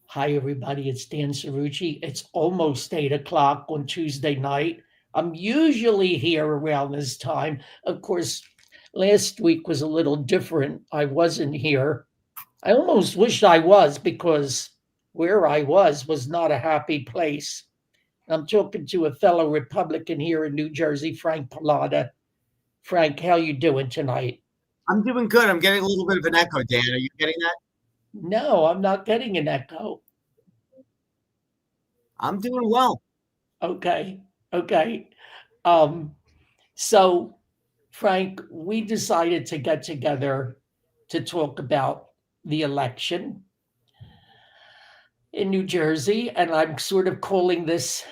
Hi, everybody. It's Dan Cirucci. It's almost 8 o'clock on Tuesday night. I'm usually here around this time. Of course, last week was a little different. I wasn't here. I almost wished I was because where I was not a happy place. I'm talking to a fellow Republican here in New Jersey, Frank Pallotta. Frank, how you doing tonight? I'm doing good. I'm getting a little bit of an echo, Dan. Are you getting that? No, I'm not getting an echo. I'm doing well. Okay. Okay. Um, So, Frank, we decided to get together to talk about the election in New Jersey. And I'm sort of calling this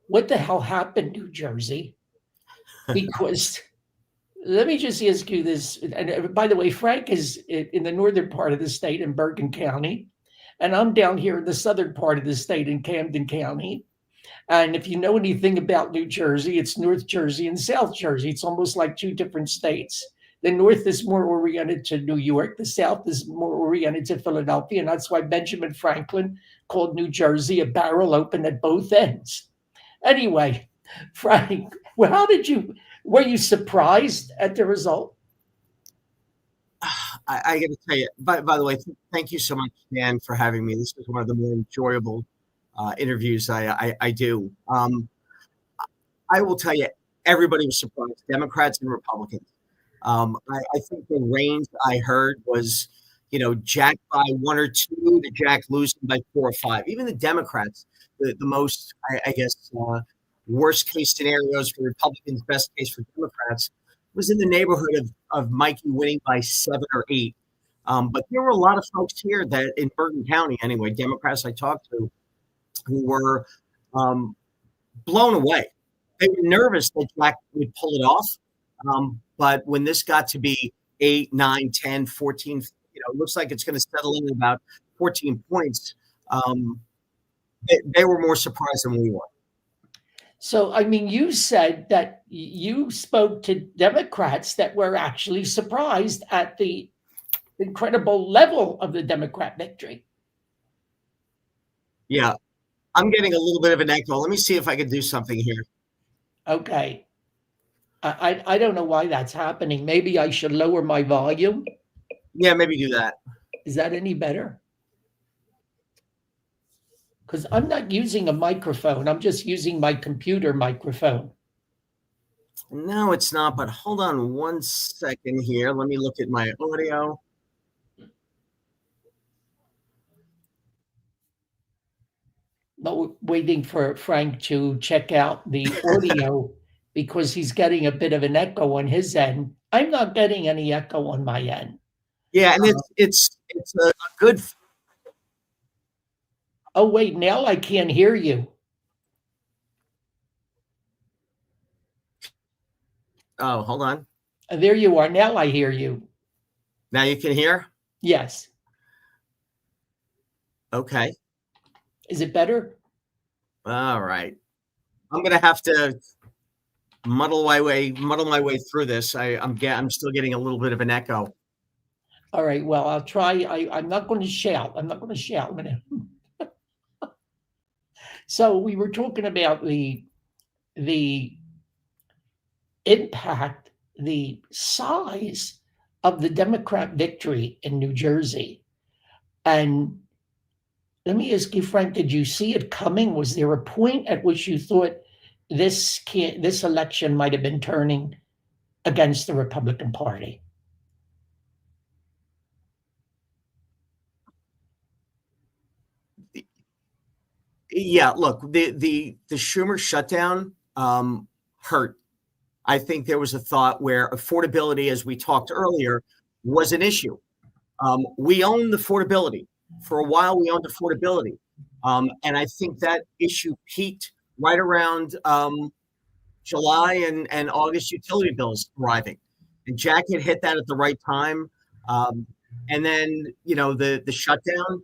What the Hell Happened, New Jersey? Because let me just ask you this. And by the way, Frank is in the northern part of the state in Bergen County, and I'm down here in the southern part of the state in Camden County. And if you know anything about New Jersey, it's North Jersey and South Jersey. It's almost like two different states. The North is more oriented to New York. The South is more oriented to Philadelphia. And that's why Benjamin Franklin called New Jersey a barrel open at both ends. Anyway, Frank, well, were you surprised at the result? I got to tell you, by the way, thank you so much, Dan, for having me. This is one of the more enjoyable interviews I do. I will tell you, everybody was surprised, Democrats and Republicans. I think the range I heard was, Jack by one or two to Jack losing by 4 or 5. Even the Democrats, the most, I guess, worst case scenarios for Republicans, best case for Democrats, was in the neighborhood of Mikey winning by 7 or 8. But there were a lot of folks here that in Bergen County, anyway, Democrats I talked to, who were blown away. They were nervous that Jack would pull it off. But when this got to be 8, 9, 10, 14, it looks like it's going to settle in about 14 points. They were more surprised than we were. So, I mean, you said that you spoke to Democrats that were actually surprised at the incredible level of the Democrat victory. Yeah, I'm getting a little bit of an echo. Let me see if I can do something here. Okay. I don't know why that's happening. Maybe I should lower my volume. Yeah, maybe do that. Is that any better? Because I'm not using a microphone. I'm just using my computer microphone. No, it's not, but hold on 1 second here. Let me look at my audio. But we're waiting for Frank to check out the audio because he's getting a bit of an echo on his end. I'm not getting any echo on my end. Yeah, and it's a good. Oh, wait, now I can't hear you. Oh, hold on. There you are. Now I hear you. Now you can hear? Yes. Okay. Is it better? All right. I'm gonna have to muddle my way through this. I'm still getting a little bit of an echo. All right. Well, I'll try. I'm not going to shout. I'm not going to shout. I'm going to. So we were talking about the impact, the size of the Democrat victory in New Jersey. And let me ask you, Frank, did you see it coming? Was there a point at which you thought this election might have been turning against the Republican Party? Yeah, look, the Schumer shutdown hurt. I think there was a thought where affordability, as we talked earlier, was an issue. We owned affordability. For a while, we owned affordability. And I think that issue peaked right around July and August utility bills arriving. And Jack had hit that at the right time. And then, the shutdown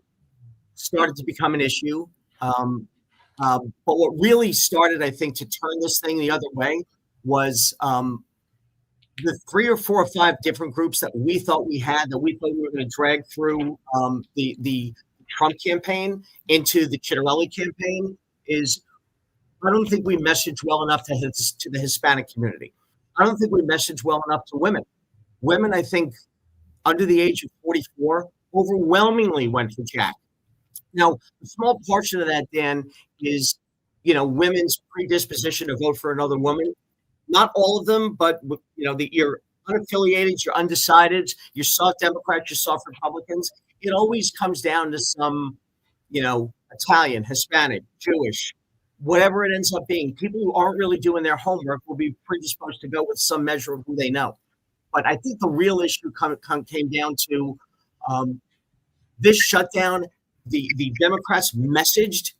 started to become an issue. But what really started, I think, to turn this thing the other way was the 3 or 4 or 5 different groups that we thought we were going to drag through the Trump campaign into the Cirucci campaign is I don't think we message well enough to the Hispanic community. I don't think we message well enough to women. Women, I think, under the age of 44, overwhelmingly went for Jack. Now, a small portion of that, Dan, is women's predisposition to vote for another woman. Not all of them, but you're unaffiliated, you're undecided, you're soft Democrats, you're soft Republicans. It always comes down to some, Italian, Hispanic, Jewish, whatever it ends up being. People who aren't really doing their homework will be predisposed to go with some measure of who they know. But I think the real issue came down to this shutdown. The Democrats messaged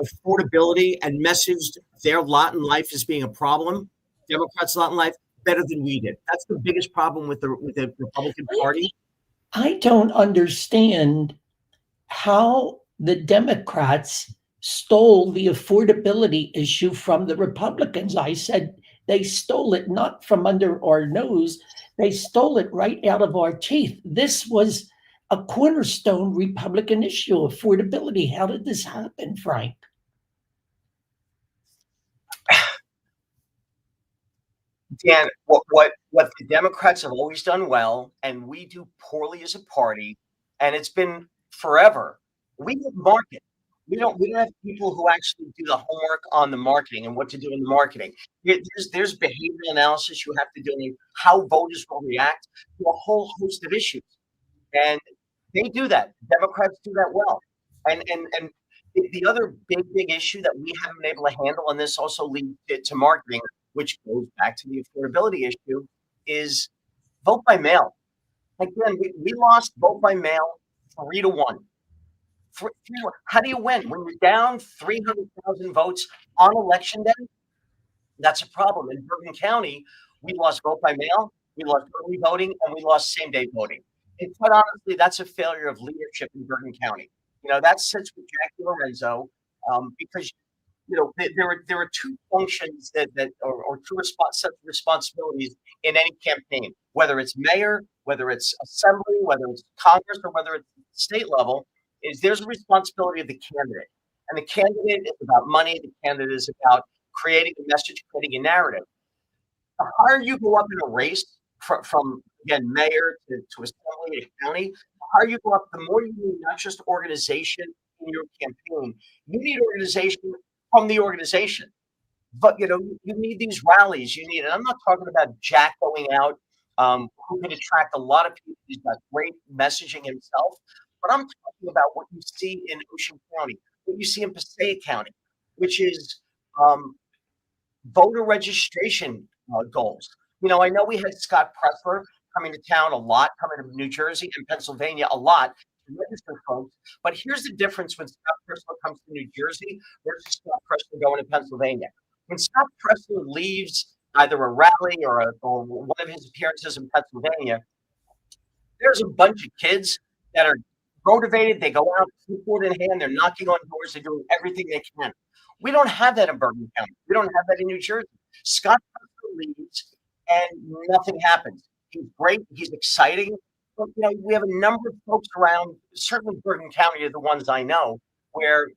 affordability and messaged their lot in life as being a problem. Democrats' lot in life better than we did. That's the biggest problem with the Republican Party. I don't understand how the Democrats stole the affordability issue from the Republicans. I said they stole it not from under our nose, they stole it right out of our teeth. This was a cornerstone Republican issue, affordability. How did this happen, Frank? Dan, what the Democrats have always done well, and we do poorly as a party, and it's been forever. We market. We don't have people who actually do the homework on the marketing and what to do in the marketing. There's behavioral analysis you have to do, and how voters will react to a whole host of issues, and they do that. Democrats do that well, and the other big issue that we haven't been able to handle, and this also leads to marketing, which goes back to the affordability issue, is vote by mail. Again, we lost vote by mail 3-1. How do you win when you're down 300,000 votes on election day? That's a problem. In Bergen County, we lost vote by mail, we lost early voting, and we lost same-day voting. And quite honestly, that's a failure of leadership in Bergen County. That sits with Jackie Lorenzo, because there are two functions that or two sets of responsibilities in any campaign, whether it's mayor, whether it's assembly, whether it's Congress, or whether it's state level. Is there's a responsibility of the candidate, and the candidate is about money. The candidate is about creating a message, creating a narrative. The higher you go up in a race, from again mayor to assembly to county, the higher you go up, the more you need not just organization in your campaign. You need organization from the organization. But you need these rallies. And I'm not talking about Jack going out, who can attract a lot of people. He's got great messaging himself. But I'm talking about what you see in Ocean County, what you see in Passaic County, which is voter registration goals. I know we had Scott Pressler coming to town a lot, coming to New Jersey and Pennsylvania a lot to register folks. But here's the difference when Scott Pressler comes to New Jersey versus Scott Pressler going to Pennsylvania. When Scott Pressler leaves either a rally or one of his appearances in Pennsylvania, there's a bunch of kids that are motivated. They go out, clipboard in hand, they're knocking on doors, they're doing everything they can. We don't have that in Bergen County. We don't have that in New Jersey. Scott Pressler leaves and nothing happens. He's great. He's exciting. But, we have a number of folks around, certainly Bergen County are the ones I know, where,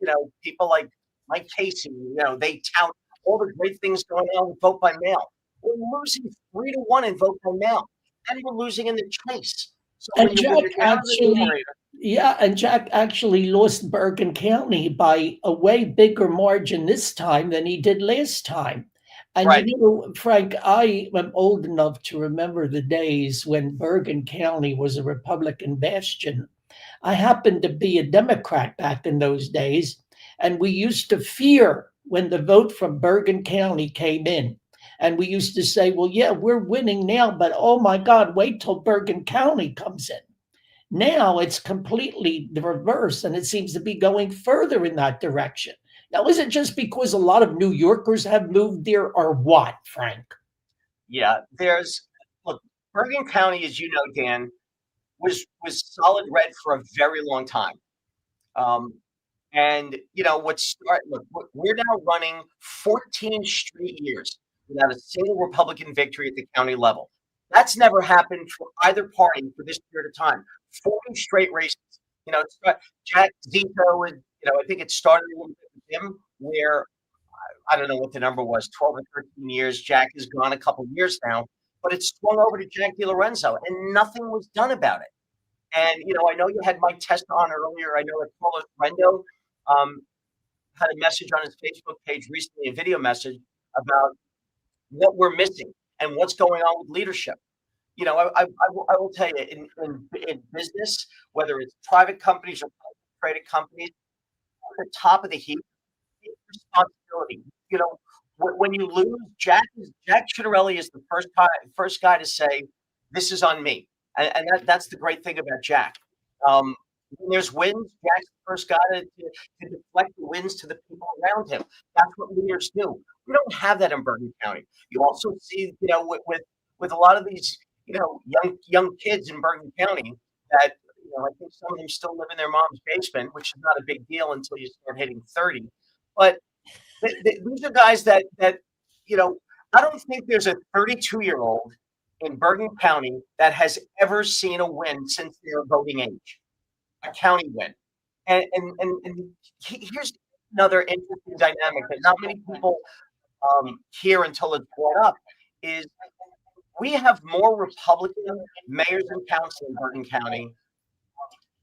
people like Mike Casey, they tout all the great things going on with vote by mail. We're losing 3-1 in vote by mail, and we're losing in the chase. So and Jack actually lost Bergen County by a way bigger margin this time than he did last time. And right. Frank, I am old enough to remember the days when Bergen County was a Republican bastion. I happened to be a Democrat back in those days, and we used to fear when the vote from Bergen County came in. And we used to say, well, yeah, we're winning now, but oh my God, wait till Bergen County comes in. Now it's completely the reverse, and it seems to be going further in that direction. Now, is it just because a lot of New Yorkers have moved there, or what, Frank? Yeah, look, Bergen County, as you know, Dan, was solid red for a very long time. And we're now running 14 straight years without a single Republican victory at the county level. That's never happened for either party for this period of time. 40 straight races. Jack Zito, I think it started with him where I don't know what the number was, 12 or 13 years. Jack is gone a couple years now, but it swung over to Jack DiLorenzo, and nothing was done about it. And I know you had Mike Testa on earlier. I know that Carlos Rendo um, had a message on his Facebook page recently, a video message about what we're missing and what's going on with leadership. I will tell you, in business, whether it's private companies or traded companies, at the top of the heap, responsibility. When you lose, Jack Cirucci is the first guy to say, "This is on me," and that's the great thing about Jack. When there's wins, Jack's the first guy to deflect the wins to the people around him. That's what leaders do. We don't have that in Bergen County. You also see, with a lot of these, young kids in Bergen County that I think some of them still live in their mom's basement, which is not a big deal until you start hitting 30. But these are guys that I don't think there's a 32-year-old in Bergen County that has ever seen a win since their voting age, a county win. And here's another interesting dynamic that not many people hear until it's brought up is we have more Republican mayors and council in Bergen County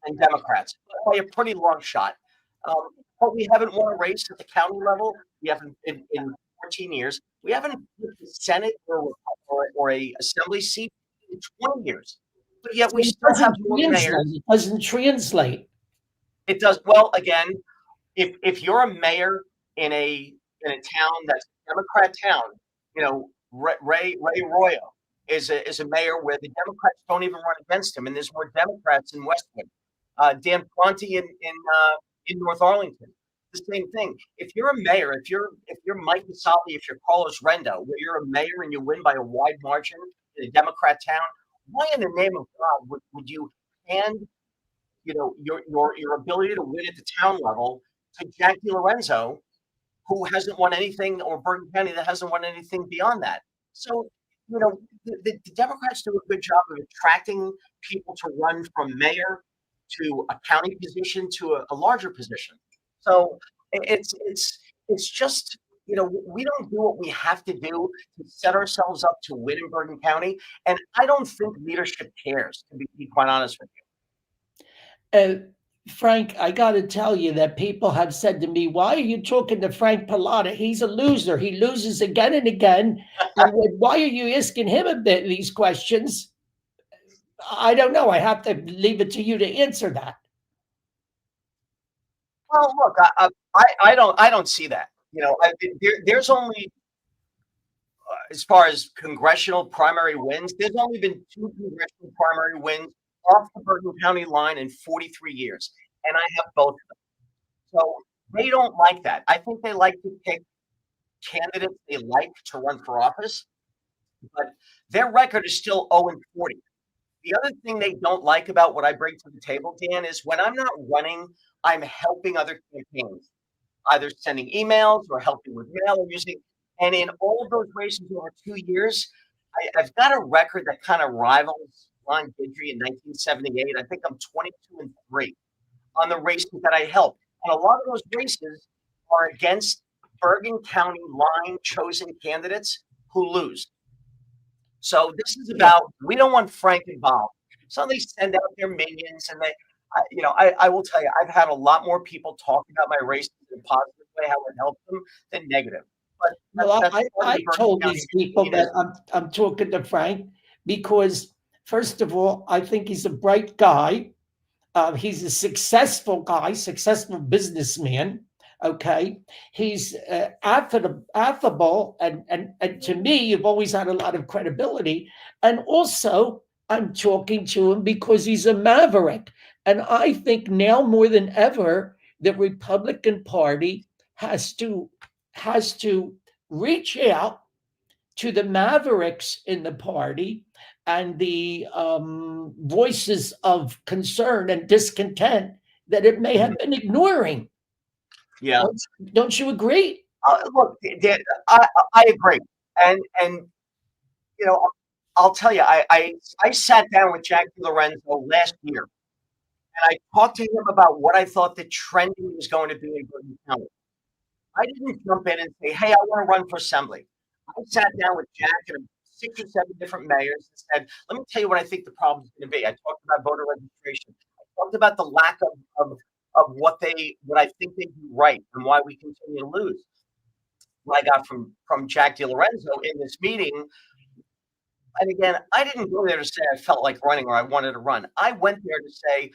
and Democrats by a pretty long shot. But we haven't won a race at the county level. We haven't in 14 years. We haven't hit the Senate or a assembly seat in 20 years. But yet we still have more mayors. It doesn't translate. It does well. Again, if you're a mayor in a town that's a Democrat town, Ray Royo is a mayor where the Democrats don't even run against him, and there's more Democrats in Westwood. Dan Ponte in North Arlington, the same thing. If you're a mayor, if you're Mike Vasali, if you're Carlos Rendo, where you're a mayor and you win by a wide margin in a Democrat town, why in the name of God would you hand your ability to win at the town level to Jack DiLorenzo, who hasn't won anything, or Bergen County that hasn't won anything beyond that? So, the Democrats do a good job of attracting people to run from mayor to a county position to a larger position. So it's just we don't do what we have to do to set ourselves up to win in Bergen County, and I don't think leadership cares, to be quite honest with you. Frank, I got to tell you that people have said to me, "Why are you talking to Frank Pallotta? He's a loser. He loses again and again. Why are you asking him these questions?" I don't know. I have to leave it to you to answer that. Well, look, I don't see that. There's only, as far as congressional primary wins, there's only been 2 congressional primary wins off the Bergen County line in 43 years, and I have both of them. So they don't like that. I think they like to pick candidates they like to run for office, but their record is still 0-40. The other thing they don't like about what I bring to the table, Dan, is when I'm not running, I'm helping other campaigns, either sending emails or helping with mail or using. And in all of those races over 2 years, I've got a record that kind of rivals Ron Guidry in 1978. I think I'm 22-3 on the races that I helped. And a lot of those races are against Bergen County line chosen candidates who lose. So this is about, we don't want Frank involved. So they send out their minions, and I will tell you, I've had a lot more people talk about my race in a positive way, how it helped them, than negative. But I told these people that I'm talking to Frank because, first of all, I think he's a bright guy. He's a successful guy, successful businessman. Okay, he's affable, and to me, you've always had a lot of credibility. And also, I'm talking to him because he's a maverick, and I think now more than ever, the Republican Party has to reach out to the mavericks in the party and the voices of concern and discontent that it may have been ignoring. Yeah. Don't you agree? Look, Dan, I agree. And I'll tell you, I sat down with Jack DiLorenzo last year, I talked to him about what I thought the trending was going to be in Bergen County. I didn't jump in and say, "Hey, I want to run for assembly." I sat down with Jack and 6 or 7 different mayors and said, "Let me tell you what I think the problem is going to be." I talked about voter registration. I talked about the lack of what I think they do right and why we continue to lose. What I got from Jack DiLorenzo in this meeting, and again, I didn't go there to say I felt like running or I wanted to run. I went there to say,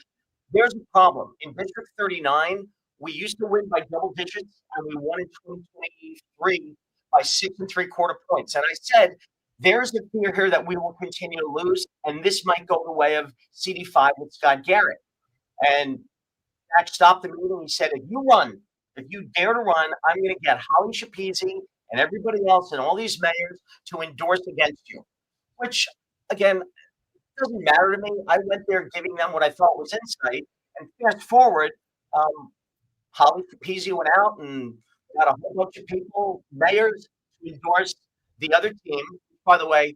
there's a problem. In District 39, we used to win by double digits, and we won in 2023 by 6.75 points. And I said, there's a fear here that we will continue to lose, and this might go the way of CD5 with Scott Garrett. And Jack stopped the meeting. He said, if you dare to run, I'm going to get Holly Schapisi and everybody else and all these mayors to endorse against you, which, again, doesn't matter to me. I went there giving them what I thought was insight. And fast forward, Holly Capizzi went out and got a whole bunch of people, mayors, to endorse the other team. By the way,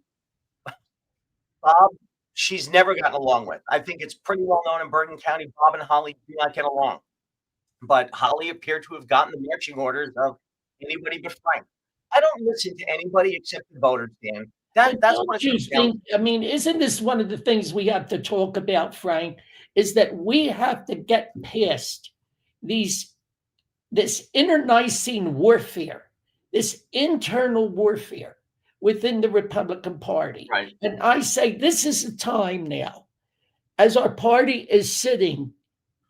Bob, she's never gotten along with. I think it's pretty well known in Bergen County, Bob and Holly do not get along. But Holly appeared to have gotten the marching orders of anybody but Frank. I don't listen to anybody except the voters, Dan. That's don't what it you comes down to. think? I mean, isn't this one of the things we have to talk about, Frank? Is that we have to get past this internecine warfare, this internal warfare within the Republican Party. Right. And I say this is a time now, as our party is sitting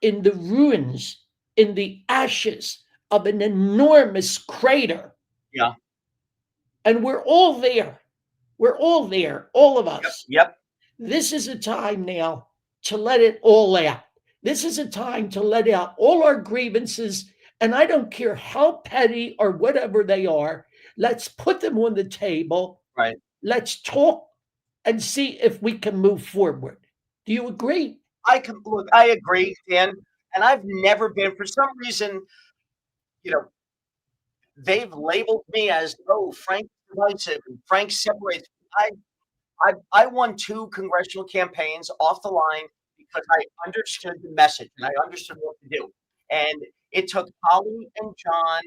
in the ruins, in the ashes of an enormous crater. Yeah. And we're all there. We're all there, all of us. Yep. This is a time now to let it all out. This is a time to let out all our grievances. And I don't care how petty or whatever they are. Let's put them on the table. Right. Let's talk and see if we can move forward. Do you agree? I agree, Dan. And I've never been, for some reason, they've labeled me as, Frank's divisive and Frank separates. I won 2 congressional campaigns off the line because I understood the message and I understood what to do. And it took Holly and John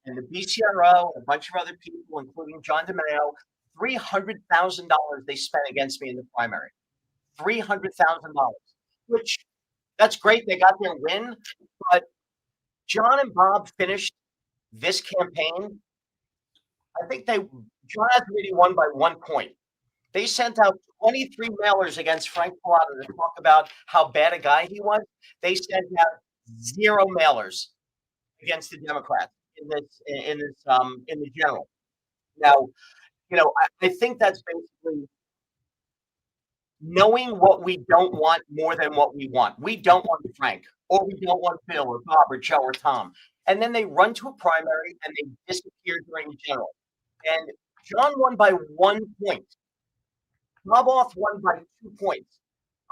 and the BCRO and a bunch of other people, including John DeMeo, $300,000 they spent against me in the primary. $300,000, which that's great. They got their win, but John and Bob finished this campaign. I think John has really won by 1 point. They sent out 23 mailers against Frank Pallotta to talk about how bad a guy he was. They sent out 0 mailers against the Democrats in the general. Now, I think that's basically knowing what we don't want more than what we want. We don't want Frank, or we don't want Bill or Bob or Joe or Tom. And then they run to a primary and they disappear during the general. And John won by 1 point. Bob Off won by 2 points.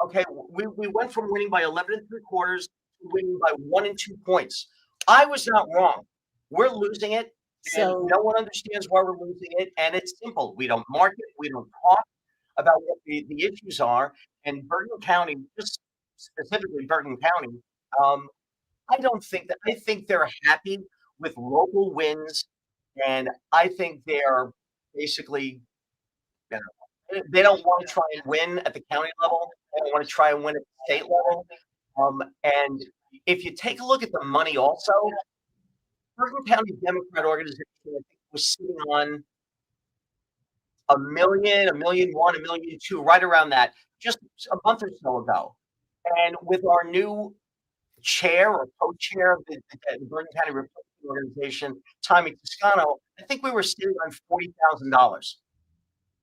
Okay, we went from winning by 11.75 to winning by 1 and 2 points. I was not wrong. We're losing it. And no one understands why we're losing it. And it's simple. We don't market. We don't talk about what the issues are. And Bergen County, just specifically Bergen County, I think they're happy with local wins. And I think they're basically, they don't want to try and win at the county level. They don't want to try and win at the state level. And if you take a look at the money also, Bergen County Democrat organization, I think, was sitting on $1 million, $1.1 million, $1.2 million, right around that, just a month or so ago. And with our new chair or co-chair of the Bergen County Republican organization, Tommy Toscano, I think we were sitting on $40,000.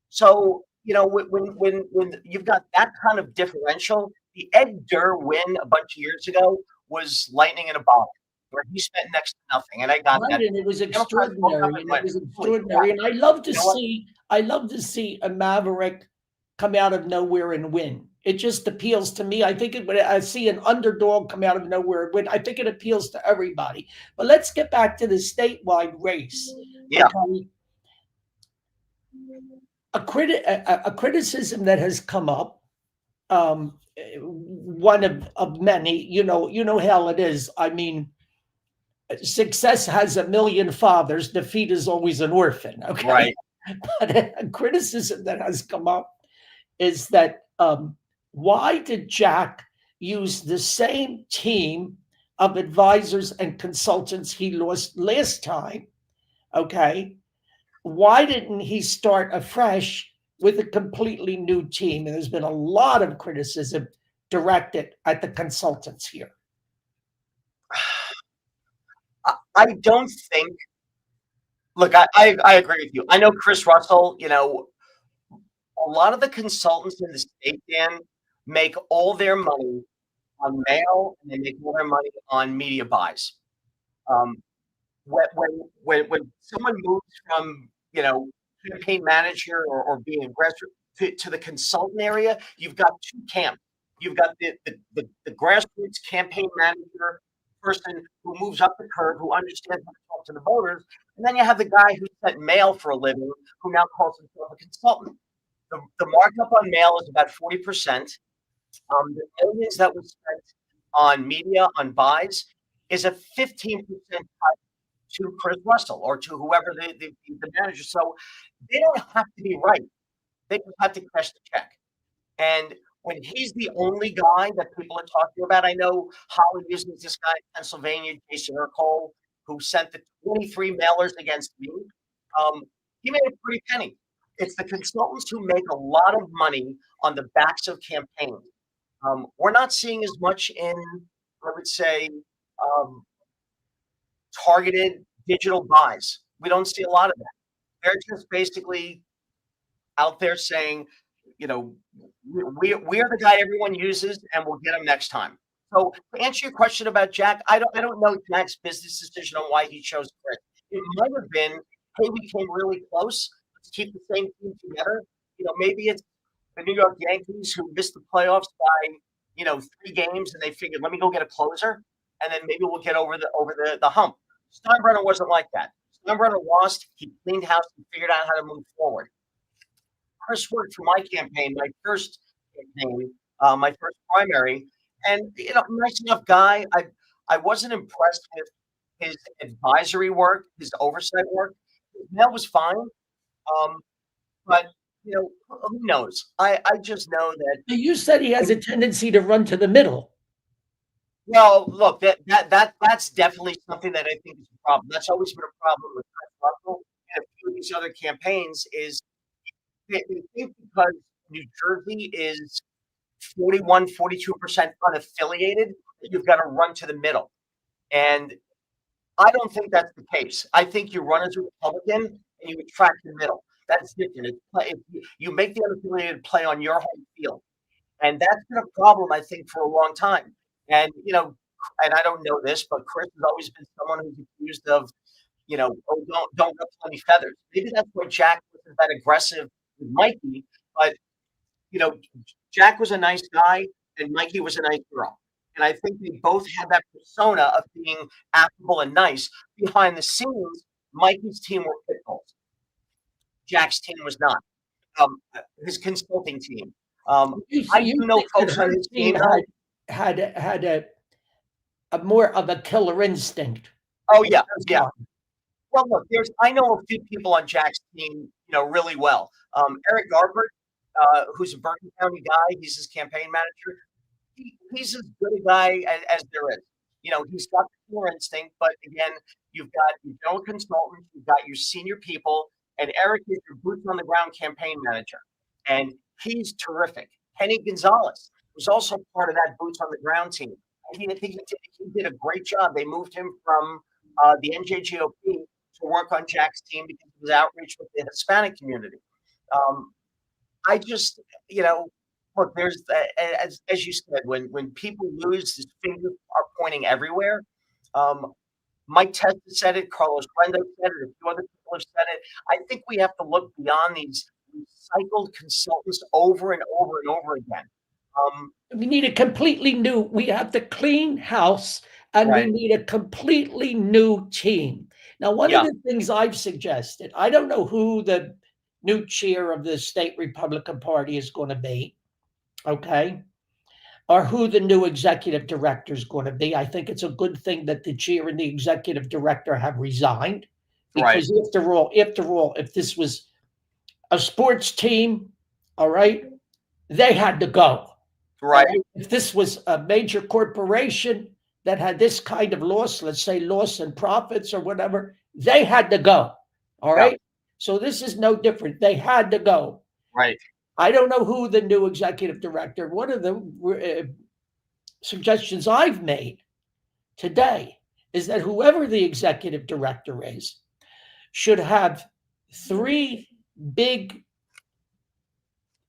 So, when you've got that kind of differential, the Ed Durr win a bunch of years ago was lightning in a bottle, where he spent next to nothing, and I got that. And it was extraordinary. And I love to see a maverick come out of nowhere and win. It just appeals to me. I think when I see an underdog come out of nowhere and win, I think it appeals to everybody. But let's get back to the statewide race. Yeah. Okay. A criticism that has come up one of many. You know how it is. I mean, success has a million fathers. Defeat is always an orphan. Okay, Right. but a criticism that has come up is that why did Jack use the same team of advisors and consultants he lost last time? Okay, why didn't he start afresh with a completely new team? And there's been a lot of criticism directed at the consultants here. I don't think. Look, I agree with you. I know Chris Russell. A lot of the consultants in the state, Dan, make all their money on mail, and they make all their money on media buys. Um, when someone moves from campaign manager or being aggressive to the consultant area, you've got two camps. You've got the grassroots campaign manager person who moves up the curve, who understands how to talk to the voters, and then you have the guy who sent mail for a living, who now calls himself a consultant. The markup on mail is about 40%. The millions that was spent on media, on buys, is a 15% cut to Chris Russell or to whoever the manager. So they don't have to be right. They just have to cash the check. And when he's the only guy that people are talking about, I know Holly uses this guy in Pennsylvania, Jason Urquhart, who sent the 23 mailers against me. He made a pretty penny. It's the consultants who make a lot of money on the backs of campaigns. We're not seeing as much in, I would say, um, targeted digital buys. We don't see a lot of that. They're just basically out there saying, we are the guy everyone uses, and we'll get him next time. So to answer your question about Jack, I don't know Jack's business decision on why he chose Chris. It might have been, hey, we came really close. Let's keep the same team together. Maybe it's the New York Yankees who missed the playoffs by 3 games, and they figured, let me go get a closer, and then maybe we'll get over the hump. Steinbrenner wasn't like that. Steinbrenner lost. He cleaned house and figured out how to move forward. Chris worked for my campaign, my first campaign, my first primary, and nice enough guy. I wasn't impressed with his advisory work, his oversight work. His mail was fine, but who knows? I just know that. You said he has a tendency to run to the middle. Well, look, that's definitely something that I think is a problem. That's always been a problem with Chris Russell and a few of these other campaigns is they think because New Jersey is 41, 42% unaffiliated, that you've got to run to the middle. And I don't think that's the case. I think you run as a Republican and you attract the middle. That's different. You make the unaffiliated play on your home field. And that's been a problem, I think, for a long time. And, and I don't know this, but Chris has always been someone who's accused of, oh, don't ruffle any feathers. Maybe that's why Jack wasn't that aggressive with Mikey. But, Jack was a nice guy and Mikey was a nice girl. And I think they both had that persona of being affable and nice. Behind the scenes, Mikey's team were pit bulls. Jack's team was not. His consulting team. I do know folks on his team had a more of a killer instinct. Oh yeah, yeah. Well, look, I know a few people on Jack's team, really well. Eric Garbert, who's a Bergen County guy, he's his campaign manager. He's as good a guy as there is. He's got the killer instinct, but again, you've got your general consultant, you've got your senior people, and Eric is your boots on the ground campaign manager, and he's terrific. Kenny Gonzalez was also part of that boots on the ground team. I think he did a great job. They moved him from the NJGOP to work on Jack's team because of his outreach with the Hispanic community. I just, look, there's as you said, when people lose, his fingers are pointing everywhere. Mike Testa said it, Carlos Brendo said it, a few other people have said it. I think we have to look beyond these recycled consultants over and over and over again. We need a completely new, we have to clean house, and Right. we need a completely new team. Now, one of the things I've suggested, I don't know who the new chair of the state Republican Party is going to be. Okay. are who the new executive director is going to be. I think it's a good thing that the chair and the executive director have resigned, Right. because after all, if this was a sports team, all right, they had to go. Right. If this was a major corporation that had this kind of loss, let's say loss in profits or whatever, they had to go. All Yeah. right. So this is no different. They had to go. Right. I don't know who the new executive director. One of the suggestions I've made today is that whoever the executive director is should have three big,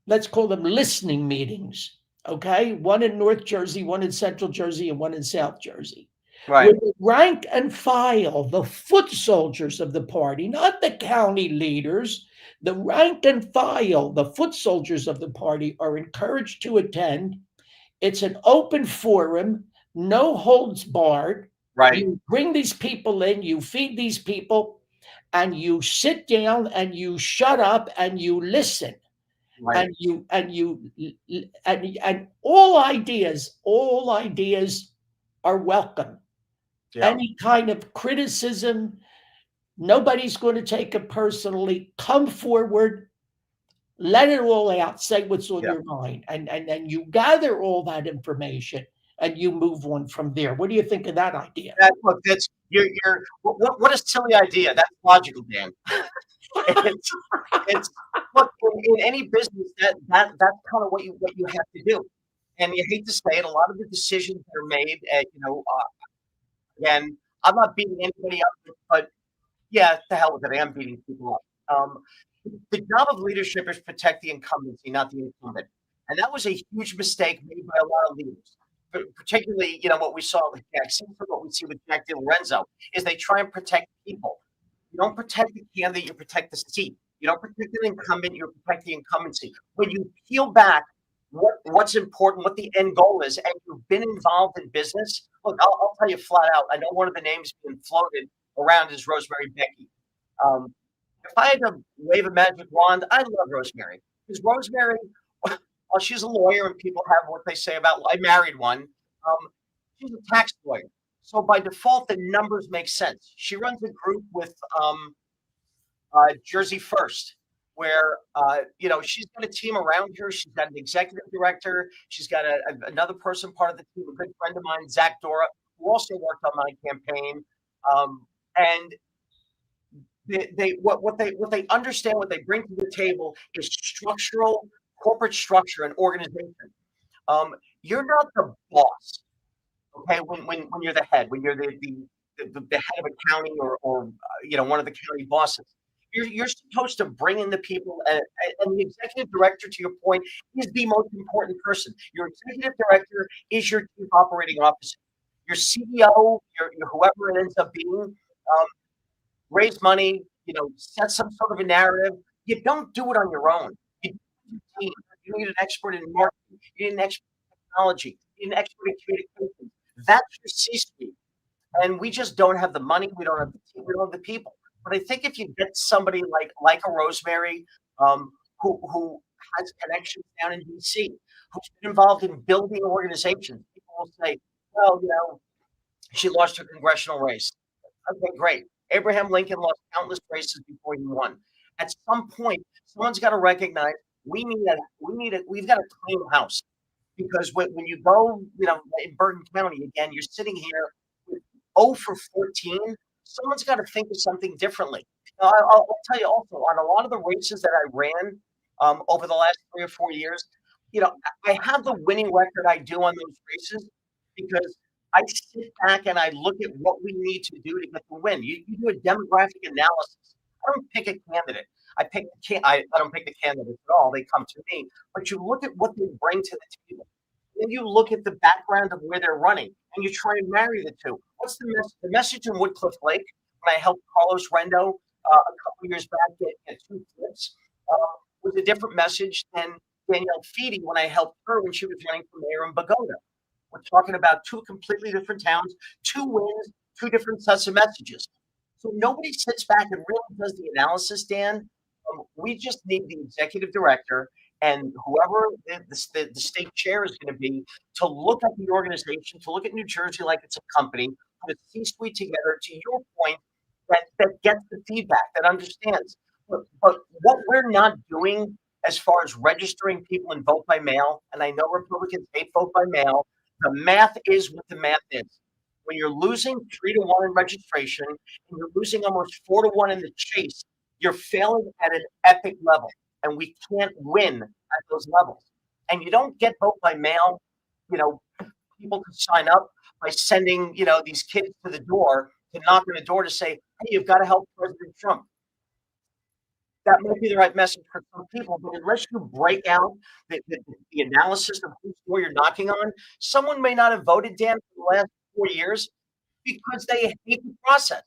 let's call them listening meetings. Okay, one in North Jersey, one in Central Jersey, and one in South Jersey. Right. With the rank and file, the foot soldiers of the party, not the county leaders, the rank and file, the foot soldiers of the party are encouraged to attend. It's an open forum, no holds barred. Right. You bring these people in, you feed these people, and you sit down and you shut up and you listen. Right. And all ideas are welcome. Yeah. Any kind of criticism, nobody's going to take it personally. Come forward, let it all out, say what's on Yeah. your mind, and then you gather all that information and you move on from there. What do you think of that idea? Look, that's you're what a silly idea. That's logical, Dan. It's look in any business that's kind of what you have to do. And you hate to say it, a lot of the decisions that are made, again, I'm not beating anybody up, but yeah, the hell with it, I am beating people up. The job of leadership is protect the incumbency, not the incumbent, and that was a huge mistake made by a lot of leaders. Particularly, what we saw with Jack Simpson, what we see with Jack DiLorenzo, is they try and protect people. You don't protect the candidate, you protect the seat. You don't protect the incumbent, you protect the incumbency. When you peel back what's important, what the end goal is, and you've been involved in business, look, I'll tell you flat out, I know one of the names being floated around is Rosemary Becky. If I had to wave a magic wand, I love Rosemary. Because Rosemary, well, she's a lawyer and people have what they say about, I married one. She's a tax lawyer. So by default, the numbers make sense. She runs a group with Jersey First, where she's got a team around her. She's got an executive director. She's got another person part of the team, a good friend of mine, Zach Dora, who also worked on my campaign. And what they understand, what they bring to the table is structural corporate structure and organization. You're not the boss. Okay, when you're the head, when you're the head of a county or one of the county bosses, you're supposed to bring in the people, and the executive director, to your point, is the most important person. Your executive director is your chief operating officer. Your CEO, your whoever it ends up being, raise money, set some sort of a narrative. You don't do it on your own. You need an expert in marketing. You need an expert in technology. You need an expert in communications. That's your C-suite, and we just don't have the money. We don't have the team. We don't have the people. But I think if you get somebody like a Rosemary, who has connections down in DC, who's been involved in building organizations, people will say, "Well, she lost her congressional race." Okay, great. Abraham Lincoln lost countless races before he won. At some point, someone's got to recognize we've got to clean house. Because when you go, in Bergen County, again, you're sitting here with 0 for 14. Someone's got to think of something differently. Now, I'll tell you also, on a lot of the races that I ran over the last 3 or 4 years, I have the winning record I do on those races because I sit back and I look at what we need to do to get the win. You do a demographic analysis. I don't pick a candidate. I don't pick the candidates at all. They come to me. But you look at what they bring to the table. Then you look at the background of where they're running, and you try and marry the two. What's the message? The message in Woodcliff Lake, when I helped Carlos Rendo a couple years back get 2 flips, was a different message than Danielle Feedy when I helped her when she was running for mayor in Bogota. We're talking about 2 completely different towns, 2 wins, 2 different sets of messages. So nobody sits back and really does the analysis, Dan. We just need the executive director and whoever the state chair is going to be, to look at the organization, to look at New Jersey like it's a company, put a C-suite together, to your point, that gets the feedback, that understands. But what we're not doing as far as registering people in vote by mail, and I know Republicans hate vote by mail, the math is what the math is. When you're losing 3-1 in registration and you're losing almost 4-1 in the chase, you're failing at an epic level, and we can't win at those levels. And you don't get vote by mail. People can sign up by sending these kids to the door, to knock on the door, to say, "Hey, you've got to help President Trump." That might be the right message for some people, but unless you break out the analysis of whose door you're knocking on, someone may not have voted, Dan, for the last 4 years because they hate the process.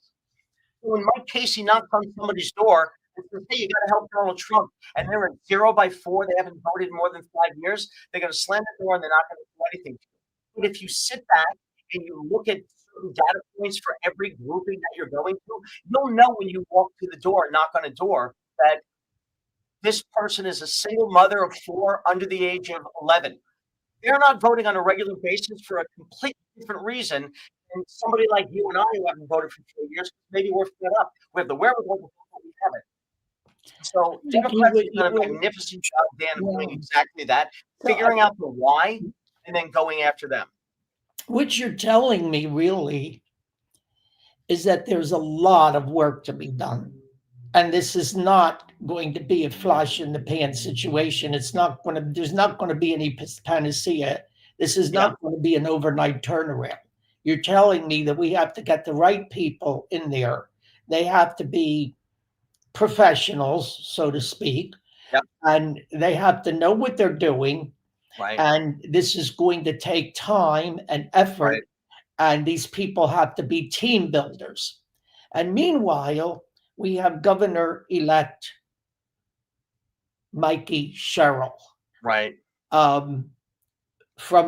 So when Mike Casey knocks on somebody's door and says, "Hey, you got to help Donald Trump," and they're at 0-4, they haven't voted in more than 5 years, they're going to slam the door and they're not going to do anything. But if you sit back and you look at certain data points for every grouping that you're going to, you'll know when you walk through the door and knock on a door that this person is a single mother of 4 under the age of 11. They're not voting on a regular basis for a completely different reason than somebody like you and I, who haven't voted for 4 years. Maybe we're fed up. We have the wherewithal to vote, but we haven't. So Democrats have done a magnificent job, Dan, of doing exactly that, figuring out the why and then going after them. What you're telling me really is that there's a lot of work to be done. And this is not going to be a flash in the pan situation. There's not going to be any panacea. This is not going to be an overnight turnaround. You're telling me that we have to get the right people in there. They have to be professionals, so to speak, and they have to know what they're doing. Right. And this is going to take time and effort. Right. And these people have to be team builders. And meanwhile, we have Governor-elect Mikey Sherrill, right, from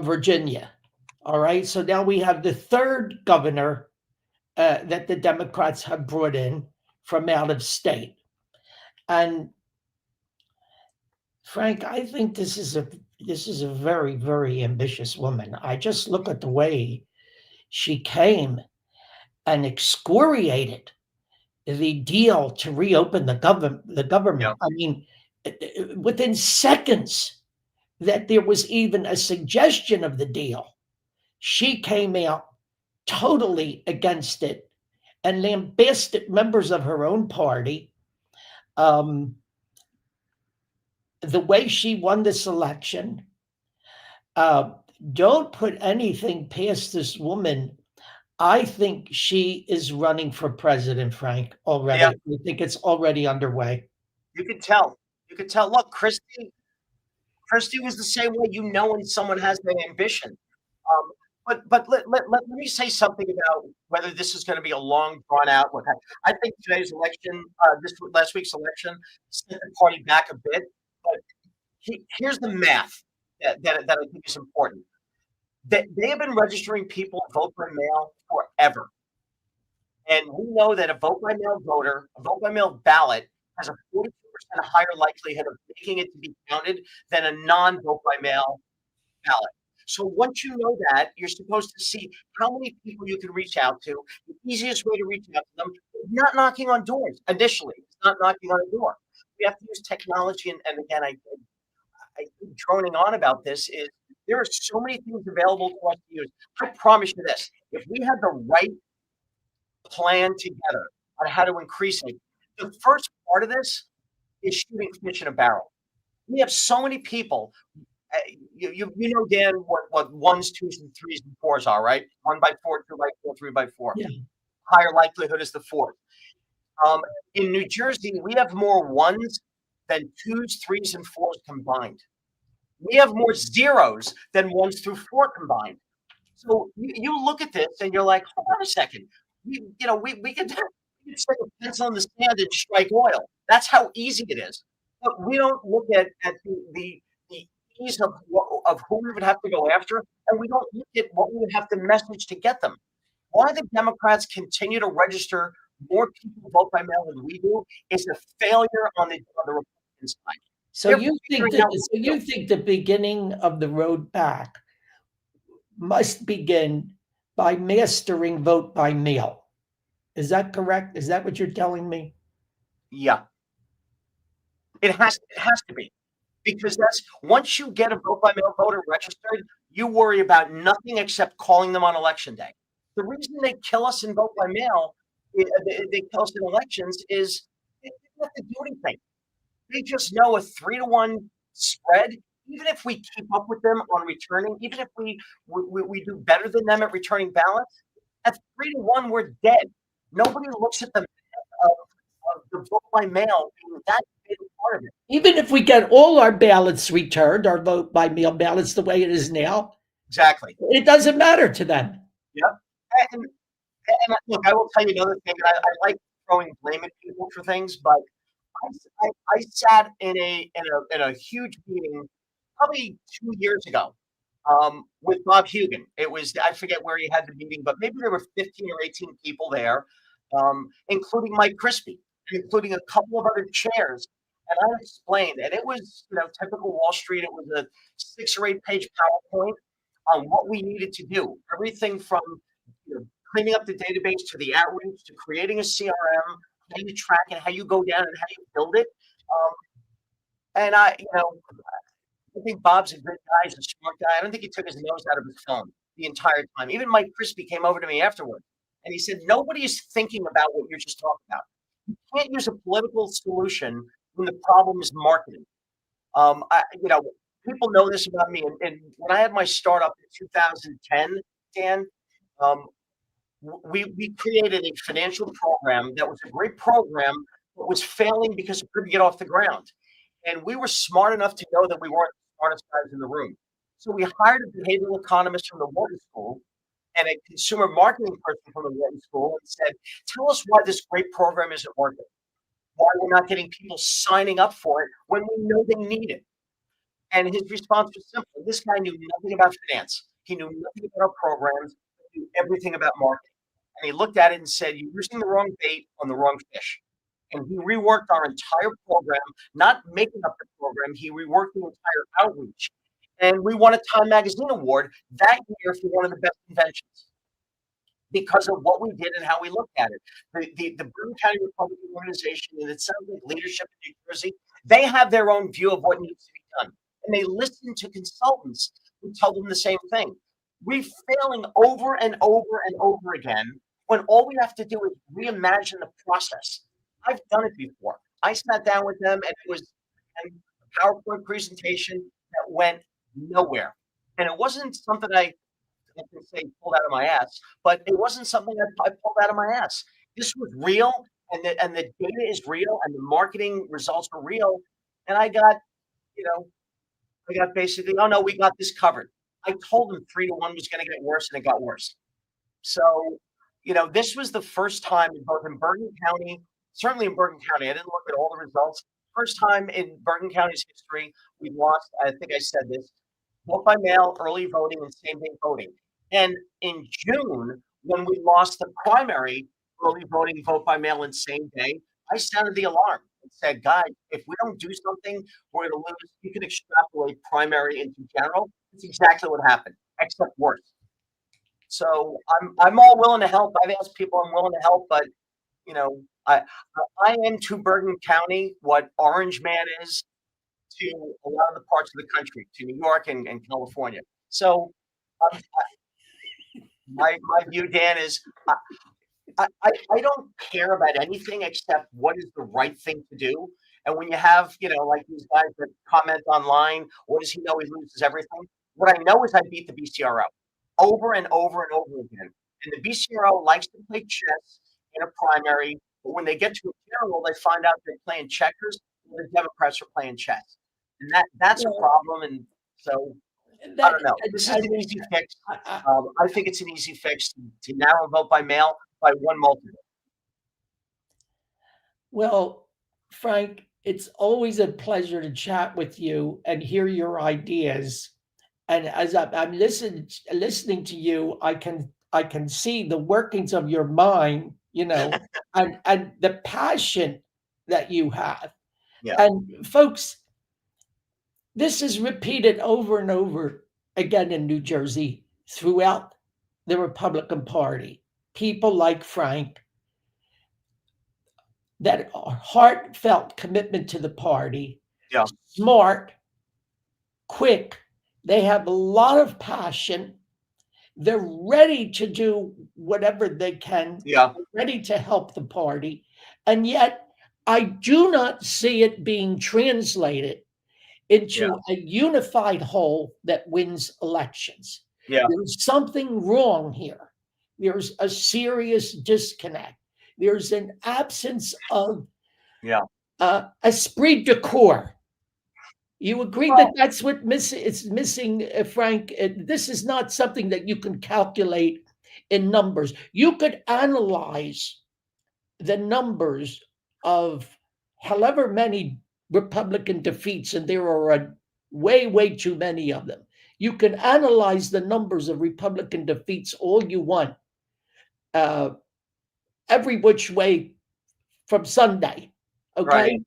Virginia. All right. So now we have the third governor that the Democrats have brought in from out of state. And Frank, I think this is a very, very ambitious woman. I just look at the way she came and excoriated the deal to reopen the government. Yeah. I mean, within seconds that there was even a suggestion of the deal, she came out totally against it and lambasted members of her own party. The way she won this election, don't put anything past this woman. I think she is running for president, Frank, already. Yeah. I think it's already underway. You could tell. Look, Christie was the same way. When someone has that ambition. But let me say something about whether this is going to be a long, drawn out. Look, I think today's election, last week's election, set the party back a bit. But here's the math that I think is important. They have been registering people to vote by mail forever. And we know that a vote by mail voter, a vote by mail ballot, has a 42% higher likelihood of making it to be counted than a non-vote by mail ballot. So once you know that, you're supposed to see how many people you can reach out to. The easiest way to reach out to them is not knocking on doors initially. It's not knocking on a door. We have to use technology. And again, I keep droning on about this. Is there are so many things available to us to use. I promise you this: if we had the right plan together on how to increase it, the first part of this is shooting fish in a barrel. We have so many people. You know, Dan, what 1s, 2s, and 3s and 4s are, right? 1 by 4, 2 by 4, 3 by 4. Yeah. Higher likelihood is the 4th. In New Jersey, we have more 1s than 2s, 3s, and 4s combined. We have more 0s than 1s through 4 combined. So you look at this and you're like, hold on a second. We could stick a pencil in the sand and strike oil. That's how easy it is. But we don't look at the ease of who we would have to go after, and we don't look at what we would have to message to get them. Why the Democrats continue to register more people vote by mail than we do is a failure on the Republican side. So They're you think figuring that out what so to you do. think the beginning of the road back must begin by mastering vote by mail. Is that correct? Is that what you're telling me? Yeah, it has to be. Because that's once you get a vote by mail voter registered, you worry about nothing except calling them on election day. The reason they kill us in vote by mail, they kill us in elections, is they don't have to do anything. They just know a 3-to-1 spread. Even if we keep up with them on returning, even if we do better than them at returning ballots, at 3-to-1, we're dead. Nobody looks at the of the vote by mail being that big a part of it. Even if we get all our ballots returned, our vote by mail ballots the way it is now, Exactly. it doesn't matter to them. Yep. And look, I will tell you another thing. I like throwing blame at people for things, but I sat in a huge meeting probably 2 years ago with Bob Hugan. It was I forget where he had the meeting, but maybe there were 15 or 18 people there, including Mike Crispy, including a couple of other chairs. And I explained, and it was typical Wall Street. It was a 6 or 8 page PowerPoint on what we needed to do. Everything from cleaning up the database to the outreach to creating a CRM, how you track it, how you go down and how you build it. And I think Bob's a good guy. He's a smart guy. I don't think he took his nose out of his phone the entire time. Even Mike Crispy came over to me afterward and he said, nobody is thinking about what you're just talking about. You can't use a political solution when the problem is marketing. People know this about me. And when I had my startup in 2010, Dan, um, we created a financial program that was a great program, but was failing because it couldn't get off the ground. And we were smart enough to know that we weren't the smartest guys in the room. So we hired a behavioral economist from the Wharton School and a consumer marketing person from the Wharton School and said, tell us why this great program isn't working, why we're not getting people signing up for it when we know they need it. And his response was simple. This guy knew nothing about finance. He knew nothing about our programs. He knew everything about marketing. And he looked at it and said, you're using the wrong bait on the wrong fish. And he reworked our entire program, not making up the program. He reworked the entire outreach. And we won a Time Magazine award that year for one of the best inventions because of what we did and how we looked at it. The Bergen County Republican Organization, and it sounds like leadership in New Jersey, they have their own view of what needs to be done. And they listen to consultants who tell them the same thing. We're failing over and over and over again when all we have to do is reimagine the process. I've done it before. I sat down with them and it was a PowerPoint presentation that went nowhere. And it wasn't something I can say pulled out of my ass, but it wasn't something I pulled out of my ass. This was real, and the data is real, and the marketing results were real. And you know, I got basically, oh no, we got this covered. I told them 3-to-1 was going to get worse, and it got worse. So, this was the first time in both in Bergen County, certainly in Bergen County. I didn't look at all the results. First time in Bergen County's history, we lost. I think I said this: vote by mail, early voting, and same day voting. And in June, when we lost the primary early voting, vote by mail, and same day, I sounded the alarm and said, guys, if we don't do something, we're going to lose. You can extrapolate primary into general. It's exactly what happened, except worse. So I'm all willing to help. I've asked people, I'm willing to help, but I am to Bergen County what Orange Man is to a lot of the parts of the country, to New York and California. So um, my view, Dan, is I don't care about anything except what is the right thing to do. And when you have, like these guys that comment online, what does he know? He loses everything. What I know is I beat the BCRO over and over and over again. And the BCRO likes to play chess in a primary, but when they get to a general, they find out they're playing checkers, and the Democrats are playing chess. And that's a problem. And so I don't know. This is an easy fix. I think it's an easy fix to narrow vote by mail by one multiple. Well, Frank, it's always a pleasure to chat with you and hear your ideas. And as I'm listening to you, I can see the workings of your mind, and the passion that you have. Yeah. And folks, This is repeated over and over again in New Jersey throughout the Republican Party. People like Frank, that heartfelt commitment to the party, Yeah. smart, quick. They have a lot of passion. They're ready to do whatever they can, Yeah. ready to help the party. And yet, I do not see it being translated into a unified whole that wins elections. Yeah. There's something wrong here. There's a serious disconnect. There's an absence of Yeah. esprit de corps. You agree that that's what it's missing, Frank? This is not something that you can calculate in numbers. You could analyze the numbers of however many Republican defeats, and there are way, way too many of them. You can analyze the numbers of Republican defeats all you want, every which way from Sunday, okay? Right.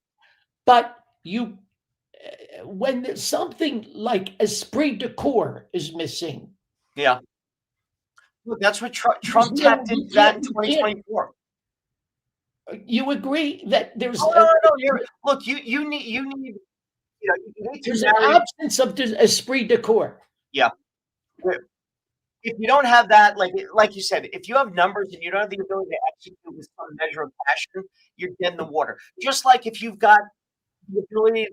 But you, when something like esprit de corps is missing, Yeah. Look, that's what Trump no- tapped you into that in can't- you can't- 2024. you agree that there's Oh, no. Look, you need you need to there's an marry. absence of esprit de corps. Yeah. If you don't have that, like you said, if you have numbers and you don't have the ability to execute with some measure of passion, you're dead in the water. Just like if you've got the ability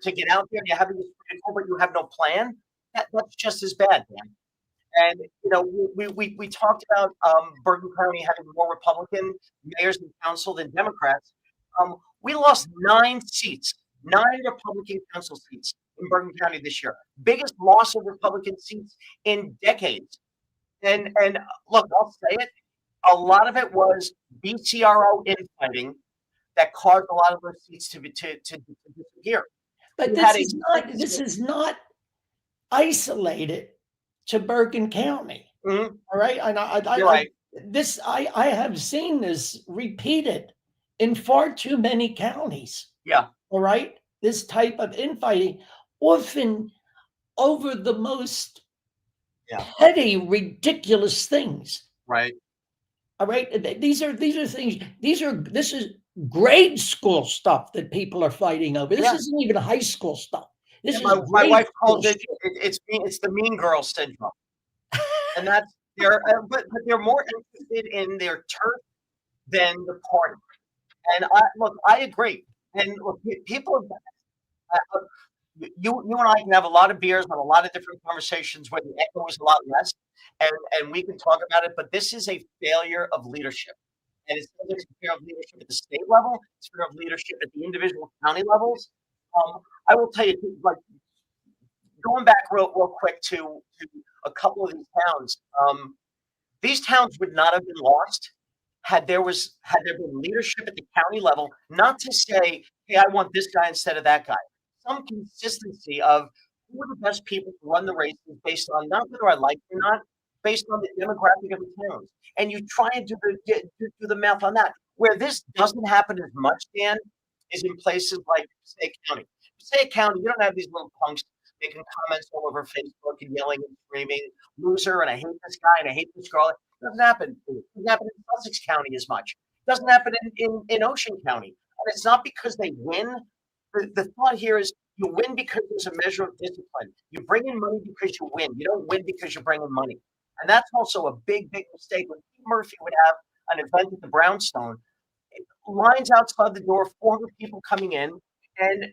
to get out there and you have this, but you have no plan, that's just as bad, man. And we talked about Bergen County having more Republican mayors and council than Democrats. We lost 9 Republican council seats in Bergen County this year. Biggest loss of Republican seats in decades. And look, I'll say it. A lot of it was BCRO infighting that caused a lot of those seats to disappear. But You this had a- this is not isolated to Bergen County. Mhm. All right, and You're right. I have seen this repeated in far too many counties. Yeah. All right, this type of infighting, often over the most Yeah. petty, ridiculous things. Right. All right, these are things. This is grade school stuff that people are fighting over. This Yeah. isn't even high school stuff. This is My grade wife school calls it's the mean girl syndrome, and that's but they're more interested in their turf than the party. And I agree. And look, people, you and I can have a lot of beers on a lot of different conversations where the echo is a lot less, and we can talk about it. But this is a failure of leadership, and it's a failure of leadership at the state level. It's a failure of leadership at the individual county levels. I will tell you, like going back real quick to a couple of these towns. These towns would not have been lost had there been leadership at the county level, not to say, hey, I want this guy instead of that guy. Some consistency of who are the best people to run the races based on not whether I like it or not, based on the demographic of the towns. And you try and do the math on that. Where this doesn't happen as much, Dan, is in places like Passaic County. Passaic County, you don't have these little punks making comments all over Facebook and yelling and screaming, loser, and I hate this guy and I hate this girl. It doesn't happen. It doesn't happen in Sussex County as much. It doesn't happen in Ocean County. And it's not because they win. The thought here is you win because there's a measure of discipline. You bring in money because you win. You don't win because you bring in money. And that's also a big, big mistake. When Pete Murphy would have an event at the Brownstone, lines outside the door, 400 people coming in, and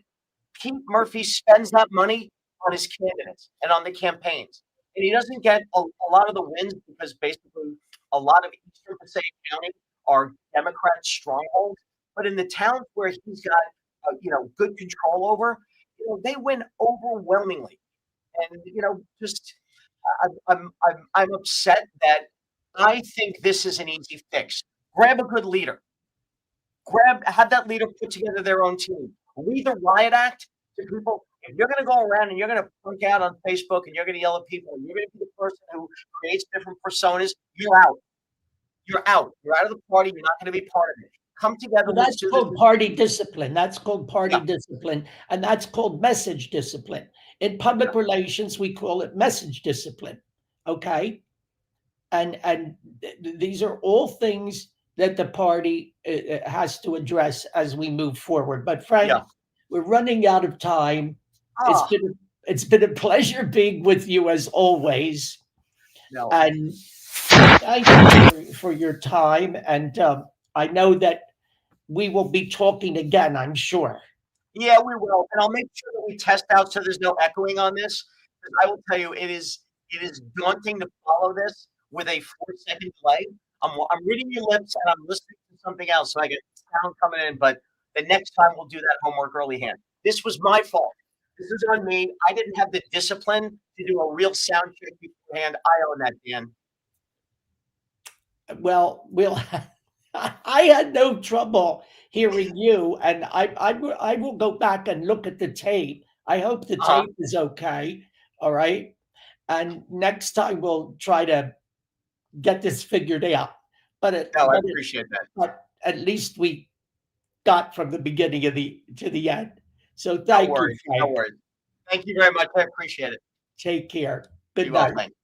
Pete Murphy spends that money on his candidates and on the campaigns. And he doesn't get a lot of the wins because basically a lot of Eastern Passaic County are Democrat strongholds. But in the towns where he's got good control over, they win overwhelmingly. And just I'm upset that I think this is an easy fix. Grab a good leader. Have that leader put together their own team. Read the riot act to people. If you're going to go around and you're going to punk out on Facebook and you're going to yell at people and you're going to be the person who creates different personas, you're out. You're out. You're out of the party. You're not going to be part of it. come together. Well, Let's that's do called this. party discipline. That's called party Yeah. discipline, and that's called message discipline. In public relations, we call it message discipline. Okay, and these are all things that the party has to address as we move forward. But Frank, Yeah. we're running out of time. It's Ah, been it's been a pleasure being with you as always, no. and thank you for your time. And I know that we will be talking again, I'm sure. Yeah, we will, and I'll make sure that we test out so there's no echoing on this. 'Cause I will tell you, it is daunting to follow this with a 4-second delay. I'm reading your lips and I'm listening to something else, so I get sound coming in. But the next time we'll do that homework early hand. This was my fault. This is on me. I didn't have the discipline to do a real sound check beforehand. I own that, Dan. Well, I had no trouble hearing you, and I will go back and look at the tape. I hope the Uh-huh. tape is okay. All right, and next time we'll try to get this figured out. But No, I appreciate that. but at least we got from the beginning of the to the end. So No thank you, worries. No Frank. worries. Thank you very much. I appreciate it. Take care. Good You well. night. Thank you.